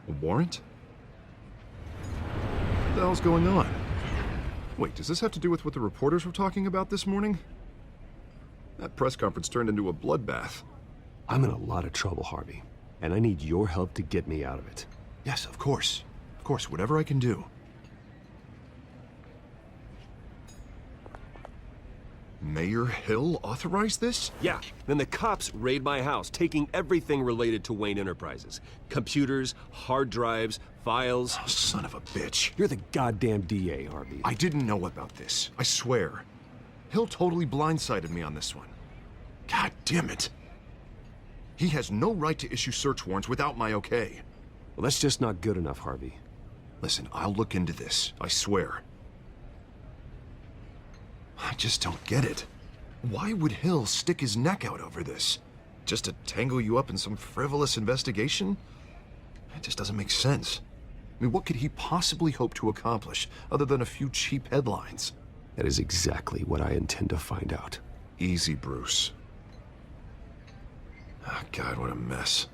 A warrant? What the hell's going on? Wait, does this have to do with what the reporters were talking about this morning? That press conference turned into a bloodbath. I'm in a lot of trouble, Harvey, and I need your help to get me out of it. Yes, of course. Of course, whatever I can do. Mayor Hill authorized this? Yeah, then the cops raid my house, taking everything related to Wayne Enterprises. Computers, hard drives, files. Oh, son of a bitch. You're the goddamn DA, Harvey. I didn't know about this. I swear. Hill totally blindsided me on this one. God damn it. He has no right to issue search warrants without my okay. Well, that's just not good enough, Harvey. Listen, I'll look into this. I swear. I just don't get it. Why would Hill stick his neck out over this? Just to tangle you up in some frivolous investigation? It just doesn't make sense. I mean, what could he possibly hope to accomplish other than a few cheap headlines? That is exactly what I intend to find out. Easy, Bruce. Oh, God, what a mess.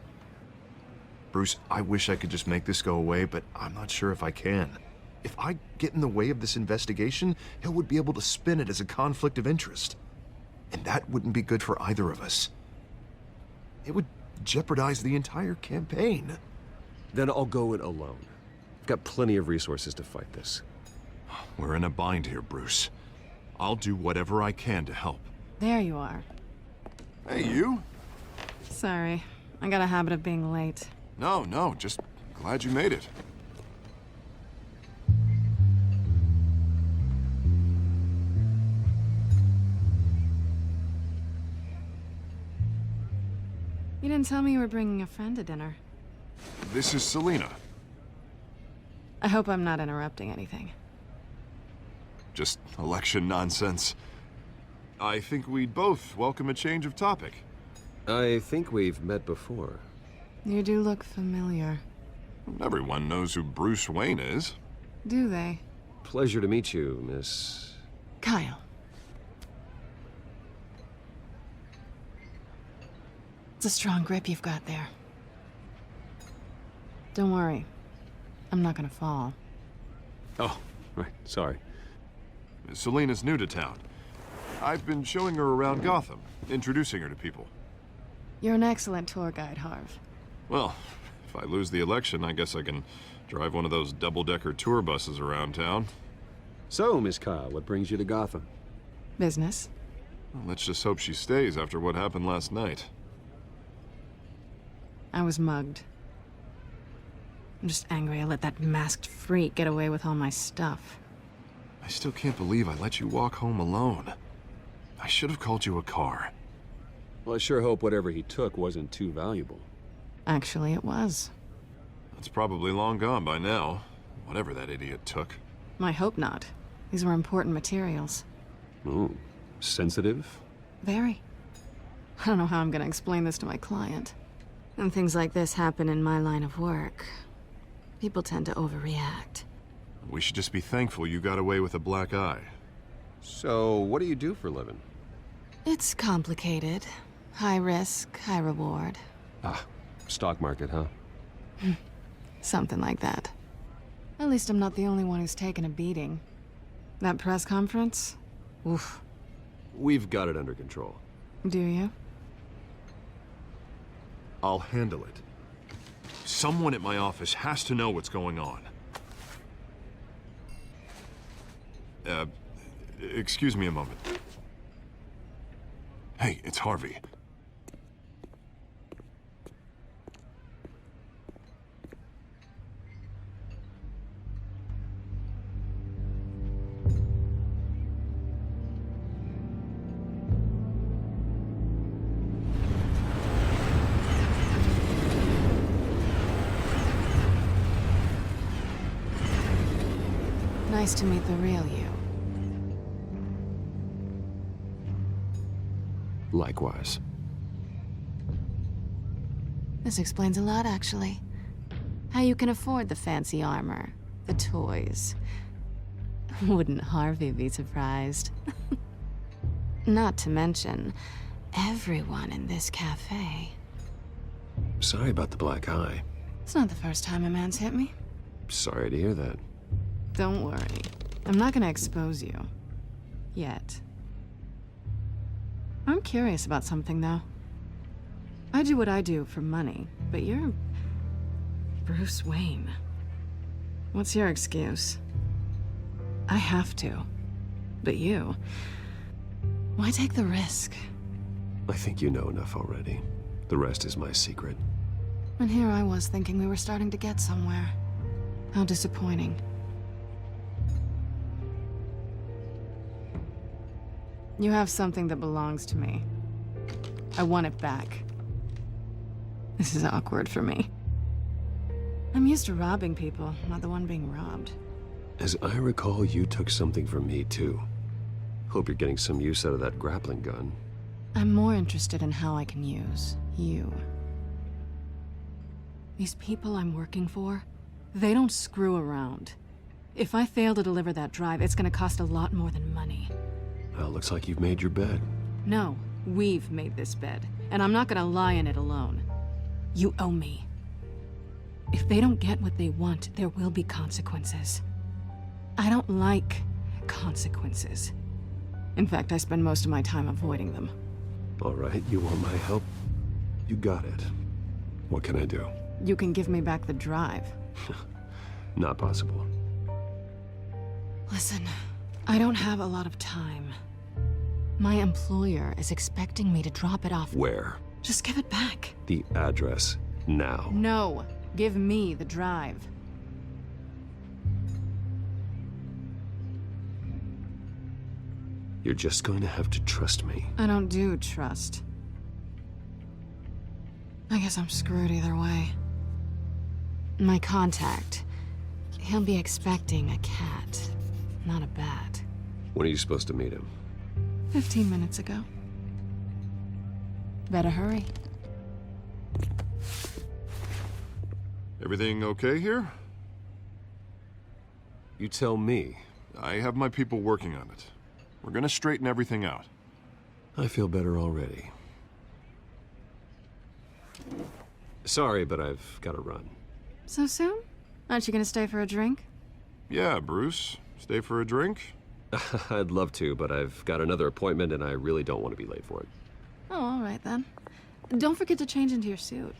Bruce, I wish I could just make this go away, but I'm not sure if I can. If I get in the way of this investigation, Hill would be able to spin it as a conflict of interest. And that wouldn't be good for either of us. It would jeopardize the entire campaign. Then I'll go it alone. I've got plenty of resources to fight this. We're in a bind here, Bruce. I'll do whatever I can to help. There you are. Hey, you? Sorry, I got a habit of being late. No, just glad you made it. You didn't tell me you were bringing a friend to dinner. This is Selena. I hope I'm not interrupting anything. Just election nonsense. I think we'd both welcome a change of topic. I think we've met before. You do look familiar. Everyone knows who Bruce Wayne is. Do they? Pleasure to meet you, Miss... Kyle. It's a strong grip you've got there. Don't worry. I'm not gonna fall. Oh, right, sorry. Selena's new to town. I've been showing her around Gotham, introducing her to people. You're an excellent tour guide, Harv. Well, if I lose the election, I guess I can drive one of those double-decker tour buses around town. So, Miss Kyle, what brings you to Gotham? Business? Well, let's just hope she stays after what happened last night. I was mugged. I'm just angry I let that masked freak get away with all my stuff. I still can't believe I let you walk home alone. I should have called you a car. Well, I sure hope whatever he took wasn't too valuable. Actually, it was. It's probably long gone by now, whatever that idiot took. I hope not. These were important materials. Ooh, sensitive? Very. I don't know how I'm gonna explain this to my client. When things like this happen in my line of work, people tend to overreact. We should just be thankful you got away with a black eye. So, what do you do for a living? It's complicated. High risk, high reward. Ah, stock market, huh? Something like that. At least I'm not the only one who's taken a beating. That press conference? Oof. We've got it under control. Do you? I'll handle it. Someone at my office has to know what's going on. Excuse me a moment. Hey, it's Harvey. Nice to meet the real you. Likewise. This explains a lot, actually. How you can afford the fancy armor, the toys. Wouldn't Harvey be surprised? Not to mention, everyone in this cafe. Sorry about the black eye. It's not the first time a man's hit me. Sorry to hear that. Don't worry. I'm not gonna expose you. Yet. I'm curious about something, though. I do what I do for money, but you're... Bruce Wayne. What's your excuse? I have to. But you... Why take the risk? I think you know enough already. The rest is my secret. And here I was thinking we were starting to get somewhere. How disappointing. You have something that belongs to me. I want it back. This is awkward for me. I'm used to robbing people, not the one being robbed. As I recall, you took something from me, too. Hope you're getting some use out of that grappling gun. I'm more interested in how I can use you. These people I'm working for, they don't screw around. If I fail to deliver that drive, it's gonna cost a lot more than money. Well, looks like you've made your bed. No, we've made this bed, and I'm not gonna lie in it alone. You owe me. If they don't get what they want, there will be consequences. I don't like consequences. In fact, I spend most of my time avoiding them. All right, you want my help? You got it. What can I do? You can give me back the drive. Not possible. Listen, I don't have a lot of time. My employer is expecting me to drop it off. Where? Just give it back. The address, now. No, give me the drive. You're just going to have to trust me. I don't do trust. I guess I'm screwed either way. My contact, he'll be expecting a cat, not a bat. When are you supposed to meet him? 15 minutes ago. Better hurry. Everything okay here? You tell me. I have my people working on it. We're gonna straighten everything out. I feel better already. Sorry, but I've got to run. So soon? Aren't you gonna stay for a drink? Yeah, Bruce. Stay for a drink? I'd love to, but I've got another appointment and I really don't want to be late for it. Oh, all right then. Don't forget to change into your suit.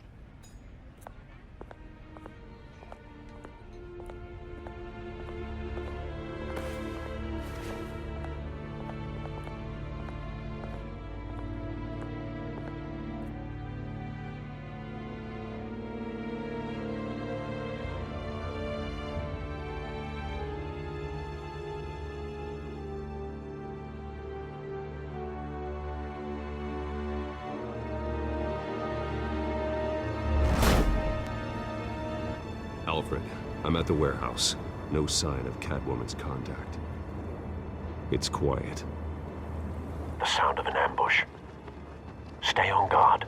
Alfred, I'm at the warehouse. No sign of Catwoman's contact. It's quiet. The sound of an ambush. Stay on guard.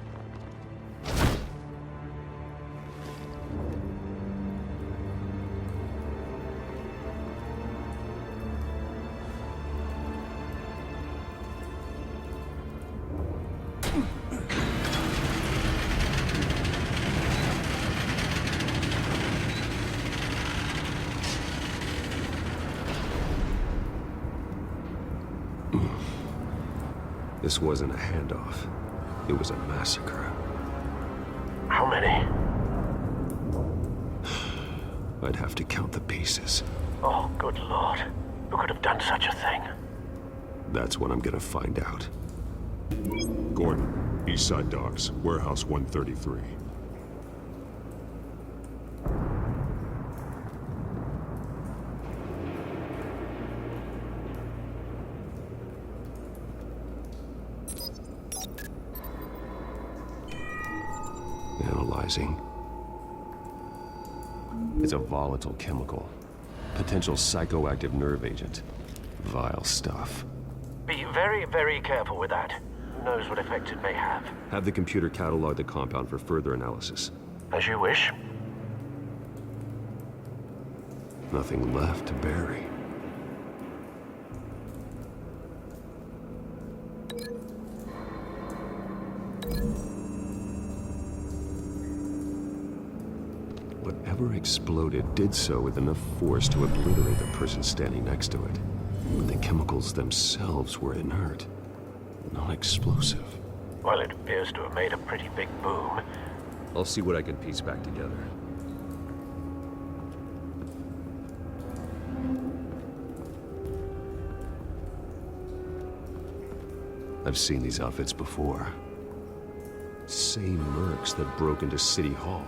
This wasn't a handoff. It was a massacre. How many? I'd have to count the pieces. Oh, good lord. Who could have done such a thing? That's what I'm gonna find out. Gordon, East Side Docks, Warehouse 133. Analyzing. It's a volatile chemical. Potential psychoactive nerve agent. Vile stuff. Be very, very careful with that. Who knows what effect it may have? Have the computer catalog the compound for further analysis. As you wish. Nothing left to bury. Whatever exploded did so with enough force to obliterate the person standing next to it. But the chemicals themselves were inert, non-explosive. Well, it appears to have made a pretty big boom. I'll see what I can piece back together. I've seen these outfits before. Same mercs that broke into City Hall.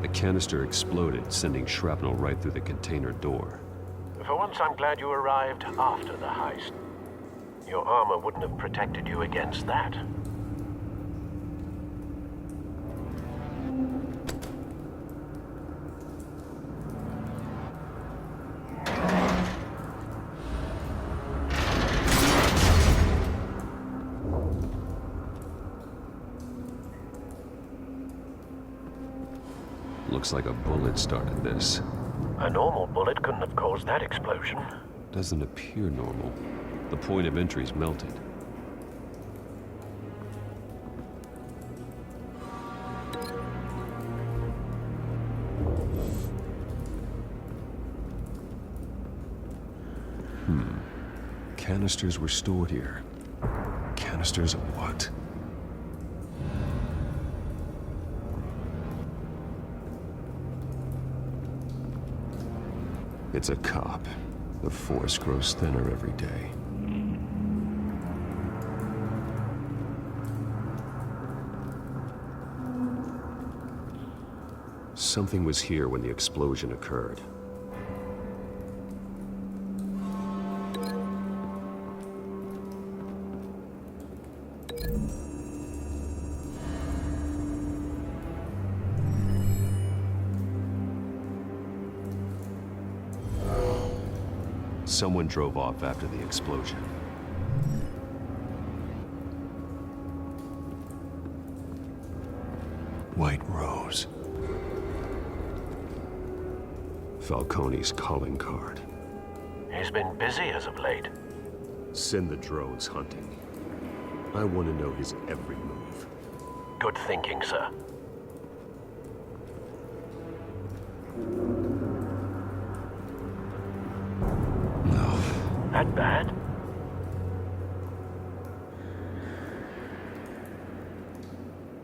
The canister exploded, sending shrapnel right through the container door. For once, I'm glad you arrived after the heist. Your armor wouldn't have protected you against that. Looks like a bullet started this. A normal bullet couldn't have caused that explosion. Doesn't appear normal. The point of entry's melted. Canisters were stored here. Canisters of what? It's a cop. The force grows thinner every day. Something was here when the explosion occurred. Someone drove off after the explosion. White Rose. Falcone's calling card. He's been busy as of late. Send the drones hunting. I want to know his every move. Good thinking, sir. That bad?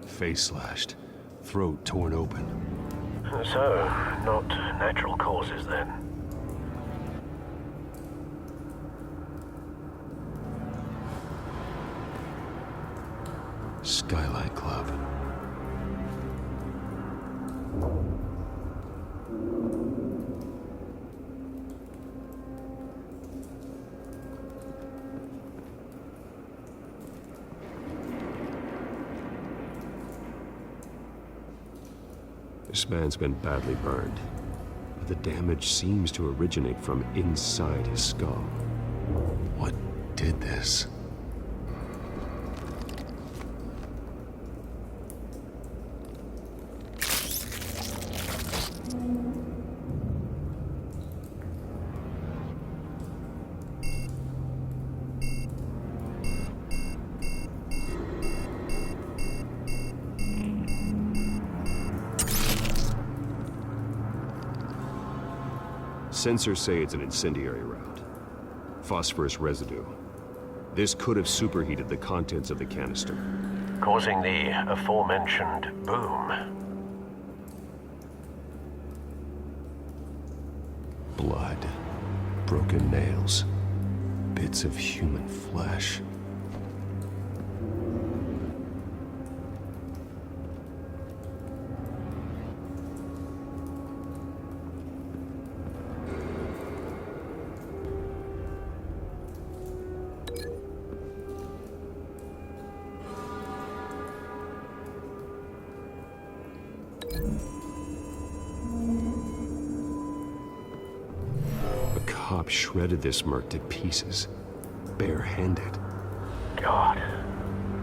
Face slashed, throat torn open. So, not natural causes then. Skyline Club. This man's been badly burned, but the damage seems to originate from inside his skull. What did this? Sensors say it's an incendiary round. Phosphorus residue. This could have superheated the contents of the canister. Causing the aforementioned boom. Blood. Broken nails. Bits of human flesh. Cop shredded this merc to pieces, bare-handed. God,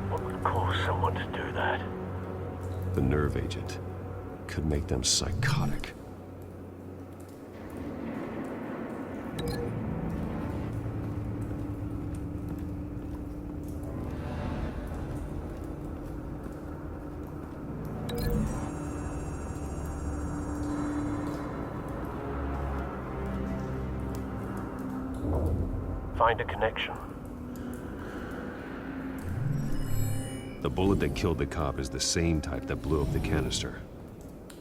what would cause someone to do that? The nerve agent could make them psychotic. Find a connection. The bullet that killed the cop is the same type that blew up the canister.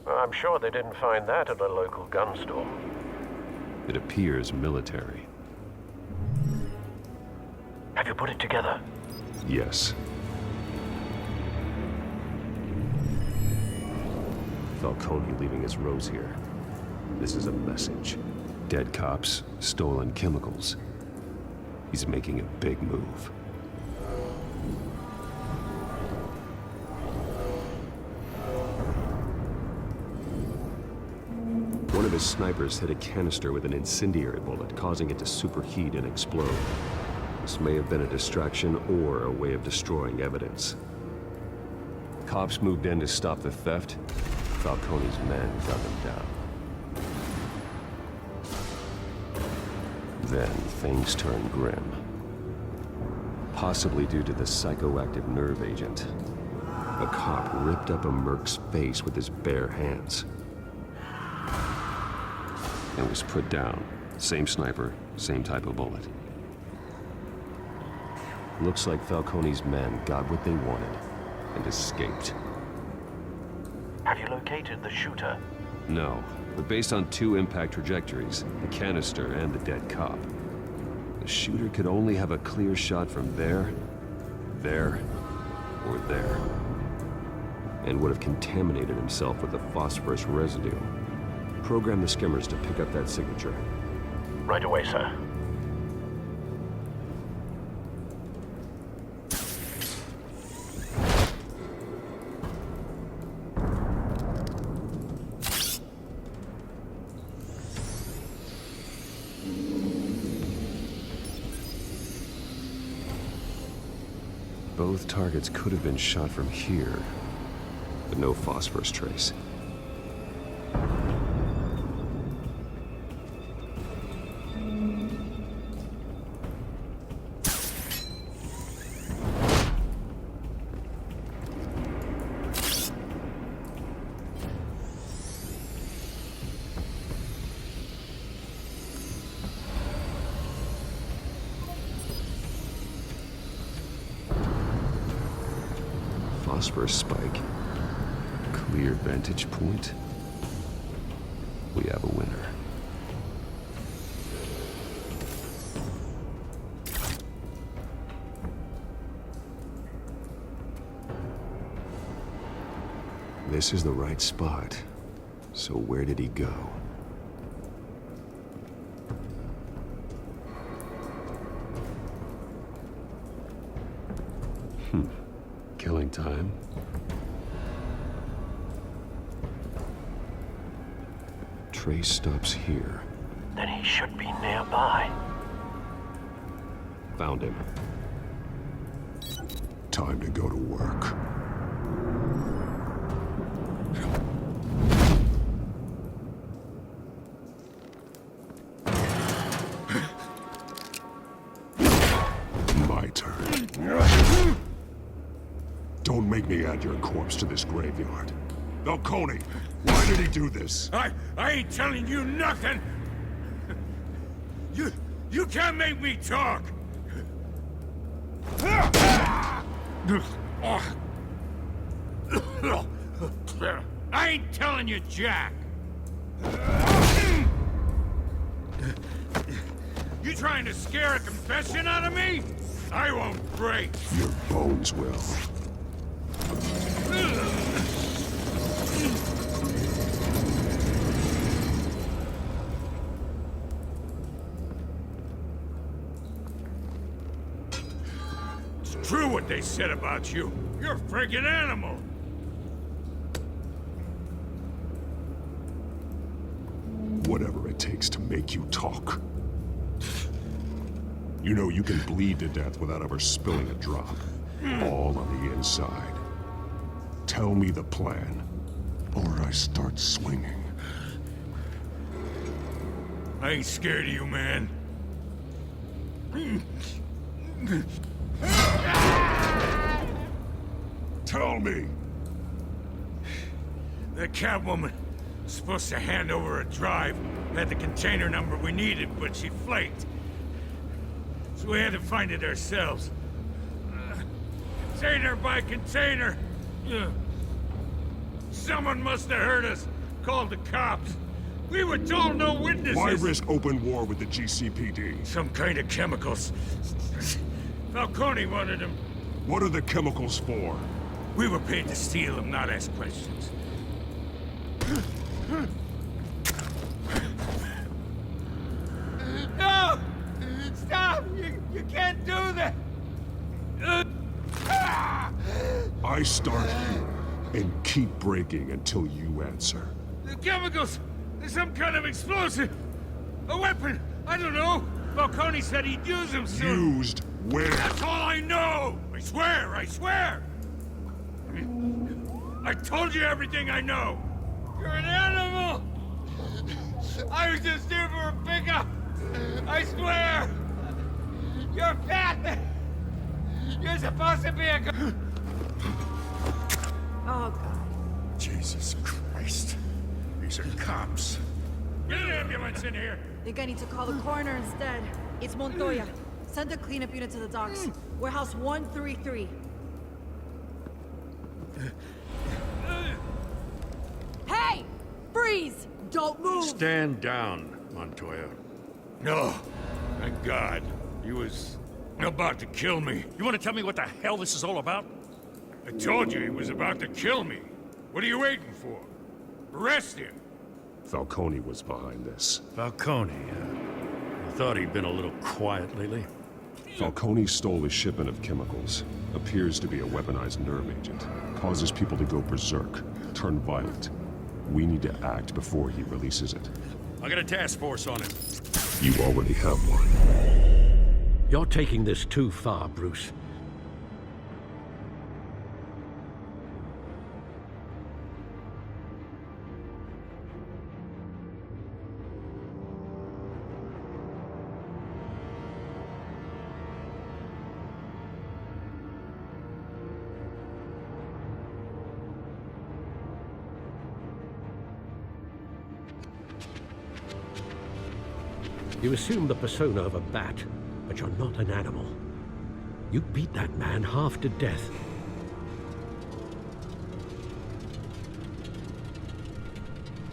I'm sure they didn't find that at a local gun store. It appears military. Have you put it together? Yes. Falcone leaving his rose here. This is a message. Dead cops, stolen chemicals. He's making a big move. One of his snipers hit a canister with an incendiary bullet, causing it to superheat and explode. This may have been a distraction or a way of destroying evidence. Cops moved in to stop the theft. Falcone's men got them down. Then things turned grim. Possibly due to the psychoactive nerve agent. A cop ripped up a merc's face with his bare hands. And was put down. Same sniper, same type of bullet. Looks like Falcone's men got what they wanted and escaped. Have you located the shooter? No, but based on two impact trajectories, the canister and the dead cop, the shooter could only have a clear shot from there, or there, and would have contaminated himself with the phosphorus residue. Program the skimmers to pick up that signature. Right away, sir. Both targets could have been shot from here, but no phosphorus trace. Phosphorus spike. Clear vantage point. We have a winner. This is the right spot. So where did he go? Killing time. Trace stops here. Then he should be nearby. Found him. Time to go to work. My turn. Don't make me add your corpse to this graveyard. Falcone, why did he do this? I ain't telling you nothing! You can't make me talk! I ain't telling you, Jack! You trying to scare a confession out of me? I won't break! Your bones will. It's true what they said about you. You're a friggin' animal! Whatever it takes to make you talk. You know you can bleed to death without ever spilling a drop. All on the inside. Tell me the plan, or I start swinging. I ain't scared of you, man. Tell me! The Catwoman was supposed to hand over a drive, had the container number we needed, but she flaked. so we had to find it ourselves. Container by container. Someone must have heard us, called the cops. We were told no witnesses. Why risk open war with the GCPD? Some kind of chemicals. Falcone wanted them. What are the chemicals for? We were paid to steal them, not ask questions. No! Stop! You can't do that! I start here and keep breaking until you answer. The chemicals! There's some kind of explosive! A weapon! I don't know! Falcone said he'd use them soon! Used where? That's all I know! I swear! I swear! I told you everything I know! You're an animal! I was just here for a pickup! I swear! You're fat! You're supposed to be a... Oh, God. Jesus Christ. These are cops. Get an ambulance in here! Think I need to call the coroner instead. It's Montoya. Send a cleanup unit to the docks. Warehouse 133. Hey! Freeze! Don't move! Stand down, Montoya. No. Thank God. He was about to kill me. You want to tell me what the hell this is all about? I told you he was about to kill me. What are you waiting for? Arrest him. Falcone was behind this. Falcone, I thought he'd been a little quiet lately. Falcone stole a shipment of chemicals. Appears to be a weaponized nerve agent. Causes people to go berserk, turn violent. We need to act before he releases it. I got a task force on it. You already have one. You're taking this too far, Bruce. You assume the persona of a bat, but you're not an animal. You beat that man half to death.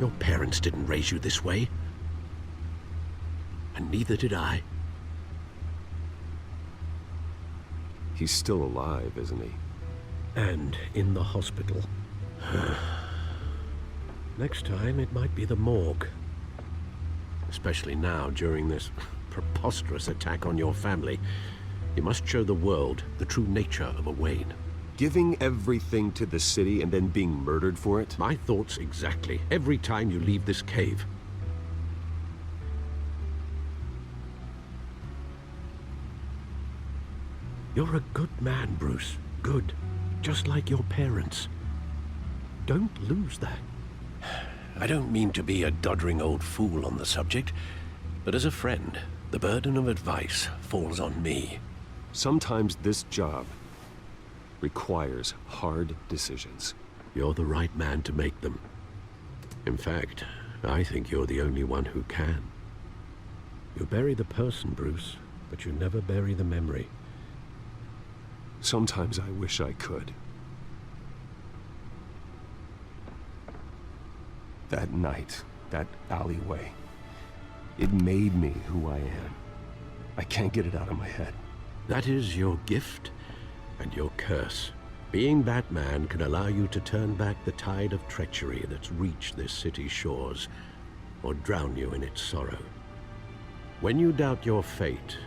Your parents didn't raise you this way. And neither did I. He's still alive, isn't he? And in the hospital. Next time, it might be the morgue. Especially now, during this preposterous attack on your family. You must show the world the true nature of a Wayne. Giving everything to the city and then being murdered for it? My thoughts exactly, every time you leave this cave. You're a good man, Bruce. Good. Just like your parents. Don't lose that. I don't mean to be a doddering old fool on the subject, but as a friend, the burden of advice falls on me. Sometimes this job requires hard decisions. You're the right man to make them. In fact, I think you're the only one who can. You bury the person, Bruce, but you never bury the memory. Sometimes I wish I could. That night, that alleyway, it made me who I am. I can't get it out of my head. That is your gift and your curse. Being Batman can allow you to turn back the tide of treachery that's reached this city's shores, or drown you in its sorrow. When you doubt your fate,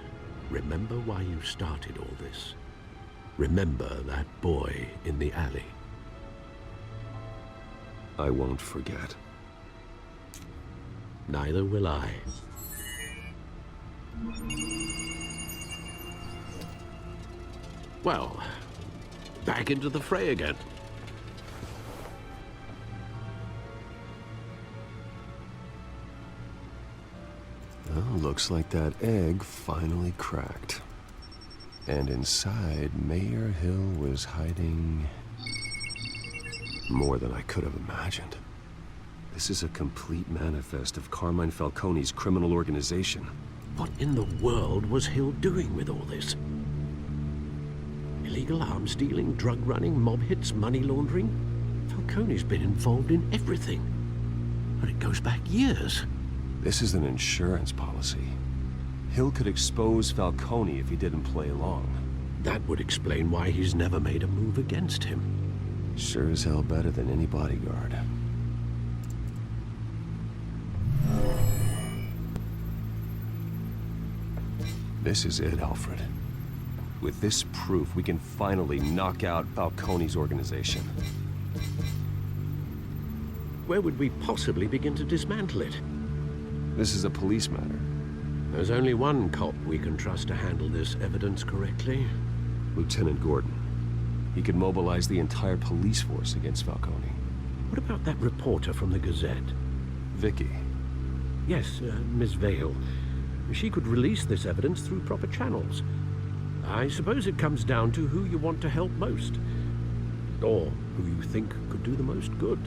remember why you started all this. Remember that boy in the alley. I won't forget. Neither will I. Well, back into the fray again. Well, looks like that egg finally cracked. And inside, Mayor Hill was hiding more than I could have imagined. This is a complete manifest of Carmine Falcone's criminal organization. What in the world was Hill doing with all this? Illegal arms dealing, drug running, mob hits, money laundering? Falcone's been involved in everything. And it goes back years. This is an insurance policy. Hill could expose Falcone if he didn't play along. That would explain why he's never made a move against him. Sure as hell better than any bodyguard. This is it, Alfred. With this proof, we can finally knock out Falcone's organization. Where would we possibly begin to dismantle it? This is a police matter. There's only one cop we can trust to handle this evidence correctly. Lieutenant Gordon. He could mobilize the entire police force against Falcone. What about that reporter from the Gazette? Vicky. Yes, Miss Vale. She could release this evidence through proper channels. I suppose it comes down to who you want to help most. Or who you think could do the most good.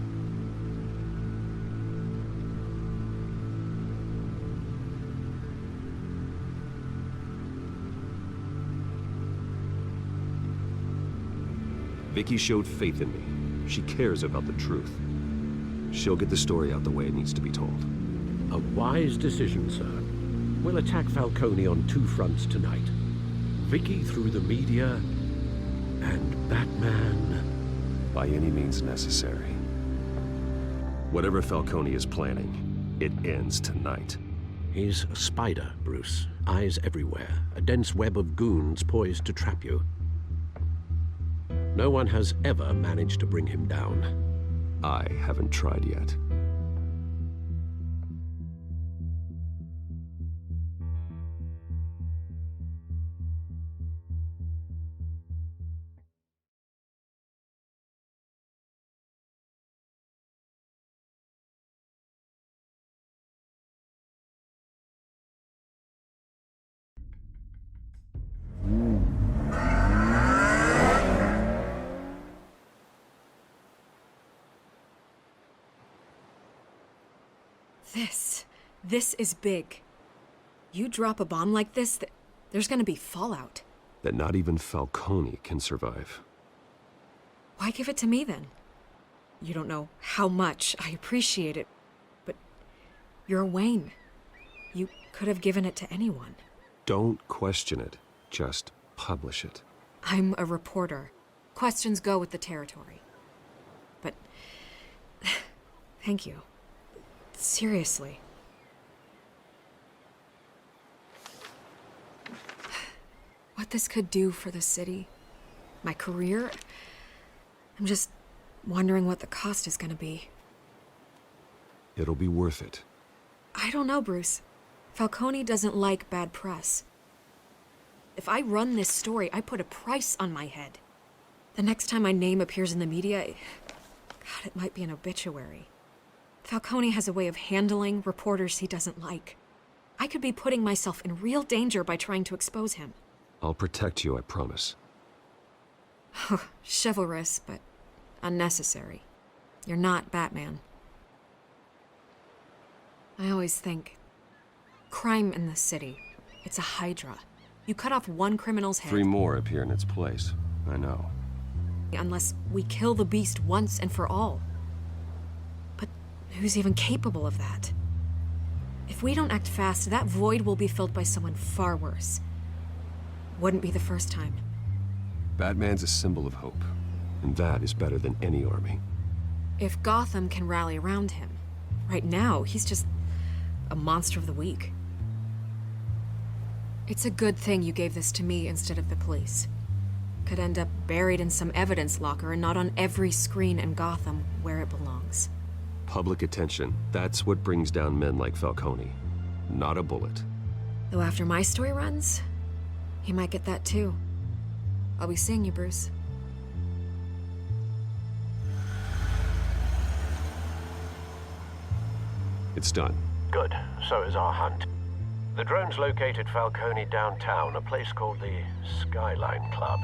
Vicky showed faith in me. She cares about the truth. She'll get the story out the way it needs to be told. A wise decision, sir. We'll attack Falcone on two fronts tonight. Vicky through the media, and Batman... by any means necessary. Whatever Falcone is planning, it ends tonight. He's a spider, Bruce. Eyes everywhere. A dense web of goons poised to trap you. No one has ever managed to bring him down. I haven't tried yet. This is big. You drop a bomb like this, there's gonna be fallout. That not even Falcone can survive. Why give it to me then? You don't know how much I appreciate it, but you're Wayne. You could have given it to anyone. Don't question it. Just publish it. I'm a reporter. Questions go with the territory. But thank you. Seriously. What this could do for the city, my career, I'm just wondering what the cost is gonna be. It'll be worth it. I don't know, Bruce. Falcone doesn't like bad press. If I run this story, I put a price on my head. The next time my name appears in the media, God, it might be an obituary. Falcone has a way of handling reporters he doesn't like. I could be putting myself in real danger by trying to expose him. I'll protect you, I promise. Chivalrous, but unnecessary. You're not Batman. I always think, crime in the city, it's a hydra. You cut off one criminal's head... 3 more appear in its place. I know. Unless we kill the beast once and for all. But who's even capable of that? If we don't act fast, that void will be filled by someone far worse. Wouldn't be the first time. Batman's a symbol of hope, and that is better than any army. If Gotham can rally around him, right now, he's just a monster of the week. It's a good thing you gave this to me instead of the police. Could end up buried in some evidence locker and not on every screen in Gotham where it belongs. Public attention, that's what brings down men like Falcone. Not a bullet. Though after my story runs, he might get that too. I'll be seeing you, Bruce. It's done. Good. So is our hunt. The drones located Falcone downtown, a place called the Skyline Club.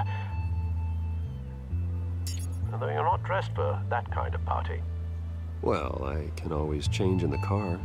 Although you're not dressed for that kind of party. Well, I can always change in the car.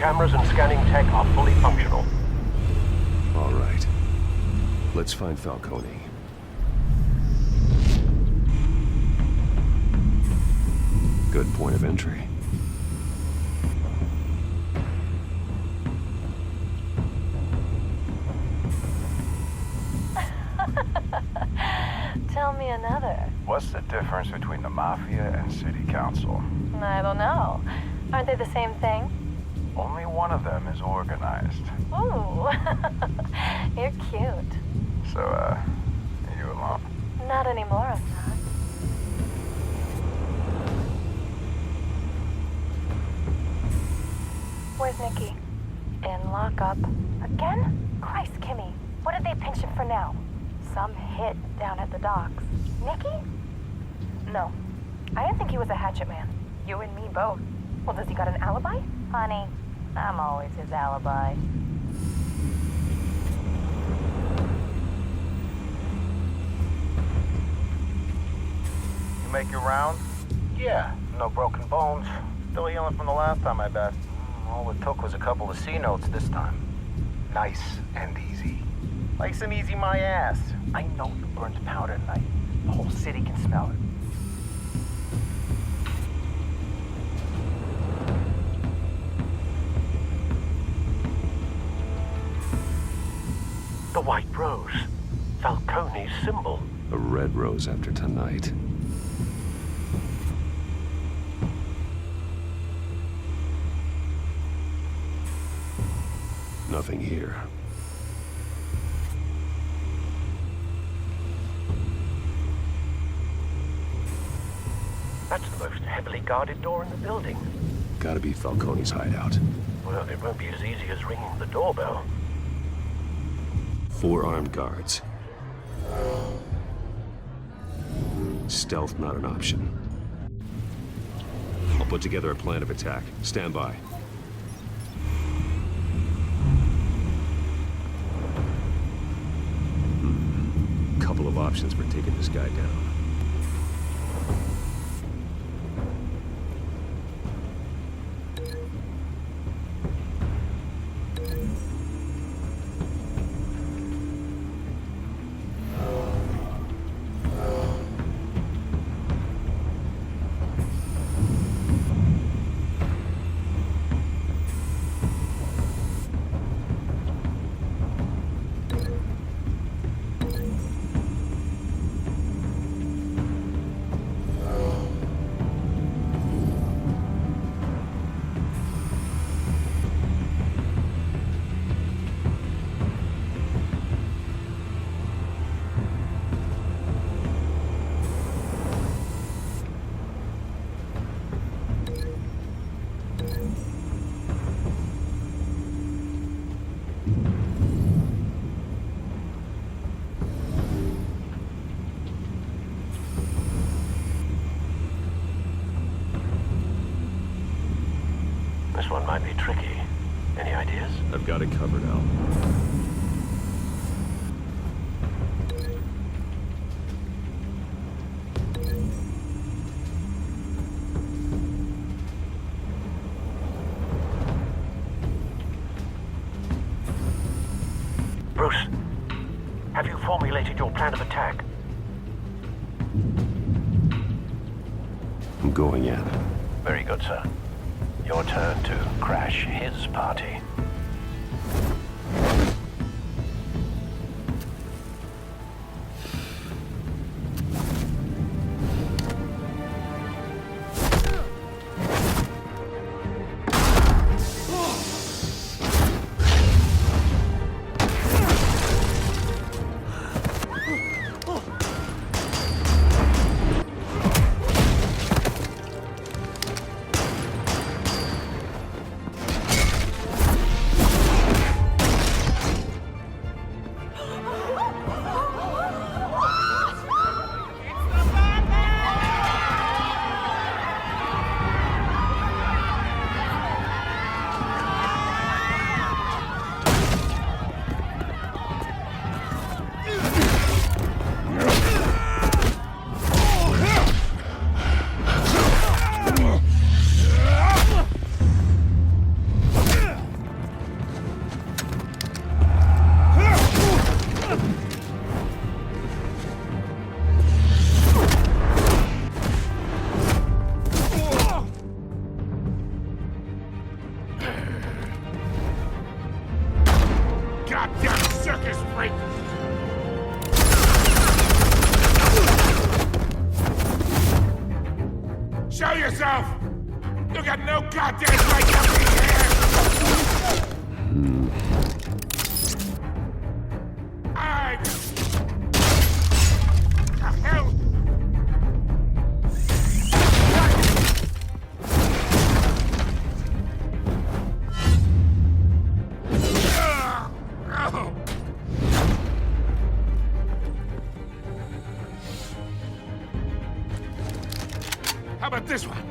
cameras and scanning tech are fully functional. All right. Let's find Falcone. Good point of entry. Tell me another. What's the difference between the Mafia and City Council? I don't know. Aren't they the same thing? Only one of them is organized. Ooh, you're cute. So, are you alone? Not anymore, I'm not. Where's Nikki? In lockup. Again? Christ, Kimmy. What did they pinch him for now? Some hit down at the docks. Nikki? No. I didn't think he was a hatchet man. You and me both. Well, does he got an alibi? Honey, I'm always his alibi. You make your rounds? Yeah, no broken bones. Still healing from the last time, I bet. All it took was a couple of C notes this time. Nice and easy. Nice and easy my ass. I know you burned powder tonight. The whole city can smell it. The white rose. Falcone's symbol. A red rose after tonight. Nothing here. That's the most heavily guarded door in the building. Gotta be Falcone's hideout. Well, it won't be as easy as ringing the doorbell. 4 armed guards. Stealth not an option. I'll put together a plan of attack. Stand by. Couple of options for taking this guy down. This one might be tricky. Any ideas? I've got it covered, Al. Bruce, have you formulated your plan of attack? I'm going in. Very good, sir. Your turn to crash his party. Show yourself! You got no goddamn right to be here! I... The hell? How about this one?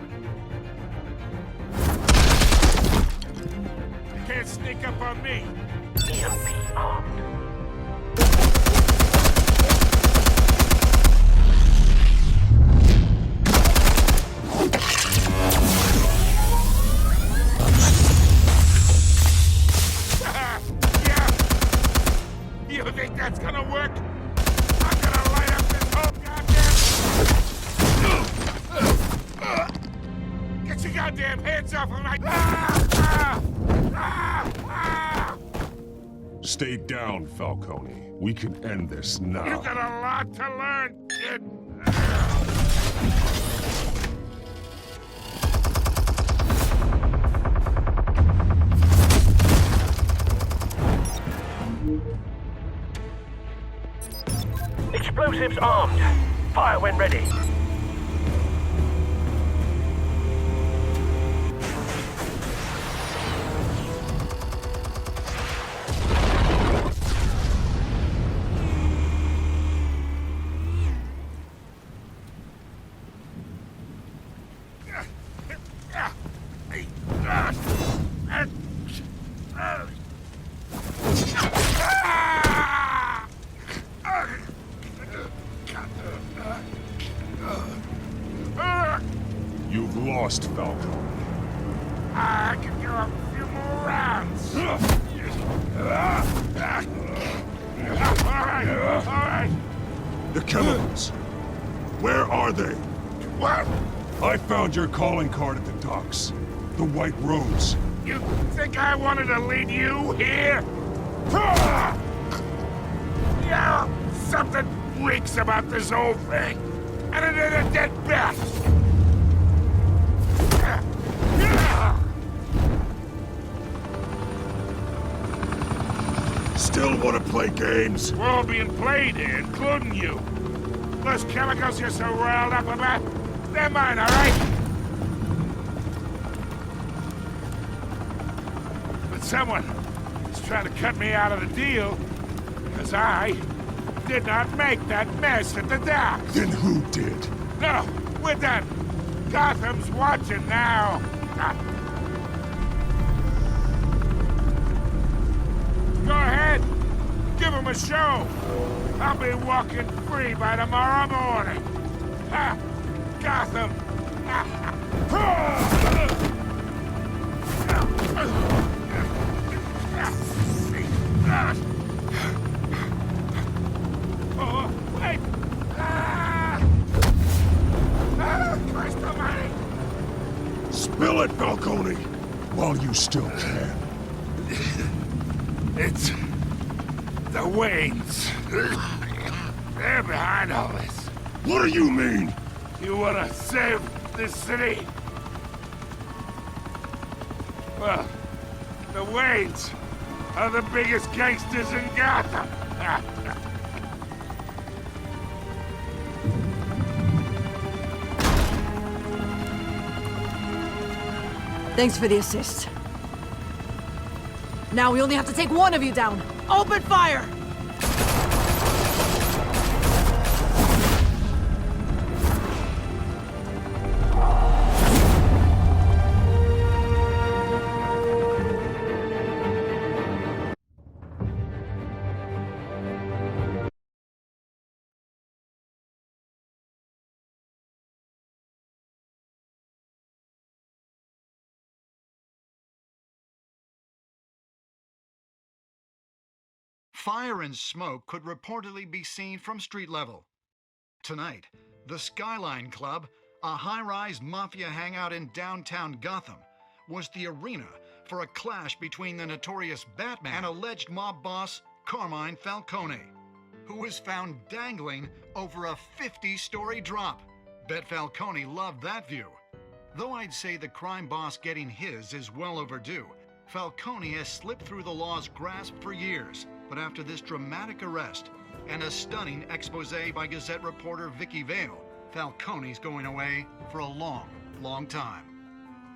You can't sneak up on me. EMP armed. Yeah. You think that's gonna work? I'm gonna light up this whole goddamn... Get your goddamn hands off of my... Stay down, Falcone. We can end this now. You got a lot to learn, kid. Explosives armed. Fire when ready. You've lost, Falcone. I can go a few more rounds. All right. The chemicals. Where are they? What? I found your calling card at the docks. The White Rose. You think I wanted to lead you here? Yeah, something reeks about this whole thing. And it is a dead bat. Still want to play games? We're all being played here, including you. Those chemicals you're so riled up about, they're mine, all right? But someone is trying to cut me out of the deal because I did not make that mess at the docks. Then who did? No, we're done. Gotham's watching now. Go ahead. Give him a show. I'll be walking free by tomorrow morning. Ha! Gotham. Oh, wait. Christ almighty. Spill it, Falcone, while you still can. It's the Waynes. They're behind all this. What do you mean? You wanna save this city? Well, the Waynes are the biggest gangsters in Gotham. Thanks for the assist. Now we only have to take one of you down. Open fire! Fire and smoke could reportedly be seen from street level. Tonight, the Skyline Club, a high-rise mafia hangout in downtown Gotham, was the arena for a clash between the notorious Batman and alleged mob boss Carmine Falcone, who was found dangling over a 50-story drop. Bet Falcone loved that view. Though I'd say the crime boss getting his is well overdue, Falcone has slipped through the law's grasp for years. But after this dramatic arrest and a stunning expose by Gazette reporter Vicky Vale, Falcone's going away for a long, long time.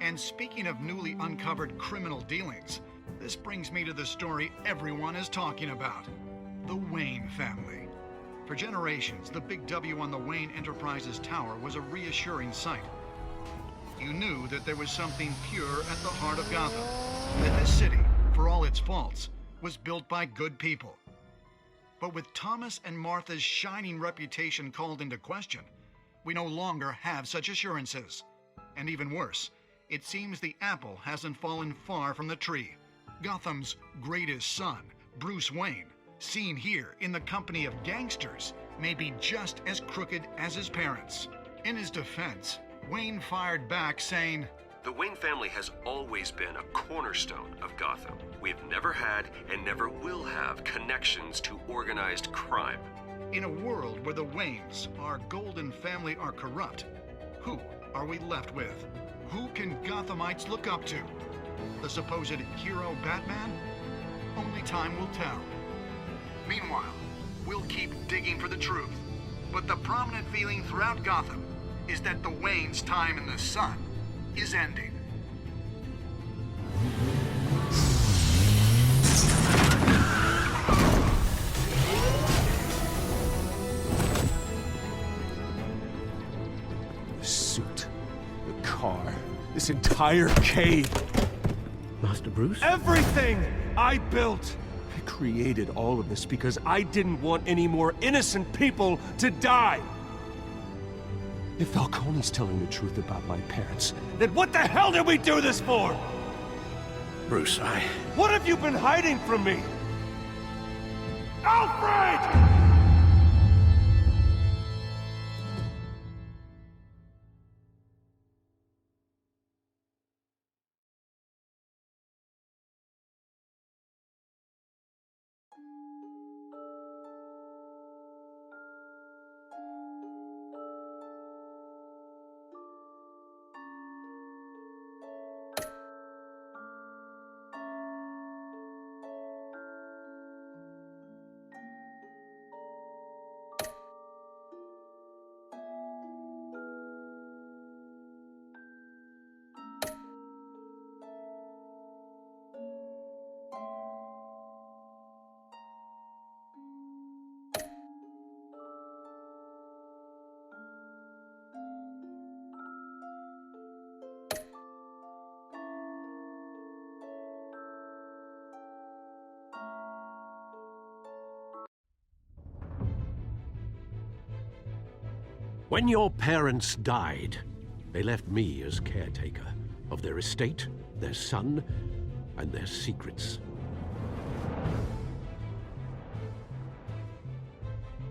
And speaking of newly uncovered criminal dealings, this brings me to the story everyone is talking about: the Wayne family. For generations, the big W on the Wayne Enterprises tower was a reassuring sight. You knew that there was something pure at the heart of Gotham, that this city, for all its faults, was built by good people. But with Thomas and Martha's shining reputation called into question, we no longer have such assurances. And even worse, it seems the apple hasn't fallen far from the tree. Gotham's greatest son, Bruce Wayne, seen here in the company of gangsters, may be just as crooked as his parents. In his defense, Wayne fired back saying, "The Wayne family has always been a cornerstone of Gotham. We've never had and never will have connections to organized crime." In a world where the Waynes, our golden family, are corrupt, who are we left with? Who can Gothamites look up to? The supposed hero Batman? Only time will tell. Meanwhile, we'll keep digging for the truth. But the prominent feeling throughout Gotham is that the Waynes' time in the sun is ending. The suit, the car, this entire cave. Master Bruce? Everything I built! I created all of this because I didn't want any more innocent people to die! If Falcone's telling the truth about my parents, then what the hell did we do this for? Bruce, What have you been hiding from me? Alfred! When your parents died, they left me as caretaker of their estate, their son, and their secrets.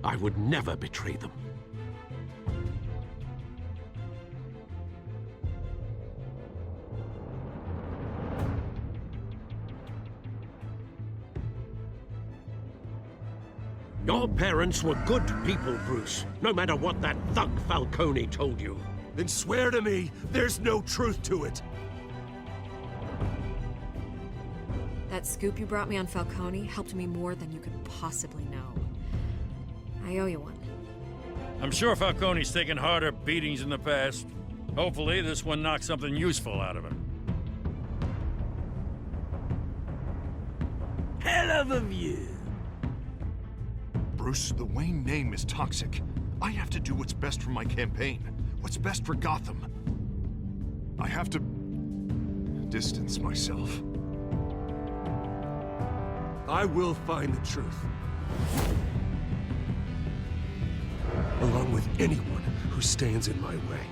I would never betray them. Your parents were good people, Bruce, no matter what that thug Falcone told you. Then swear to me there's no truth to it. That scoop you brought me on Falcone helped me more than you could possibly know. I owe you one. I'm sure Falcone's taken harder beatings in the past. Hopefully, this one knocks something useful out of him. Hell of a view. Bruce, the Wayne name is toxic. I have to do what's best for my campaign. What's best for Gotham. I have to distance myself. I will find the truth. Along with anyone who stands in my way.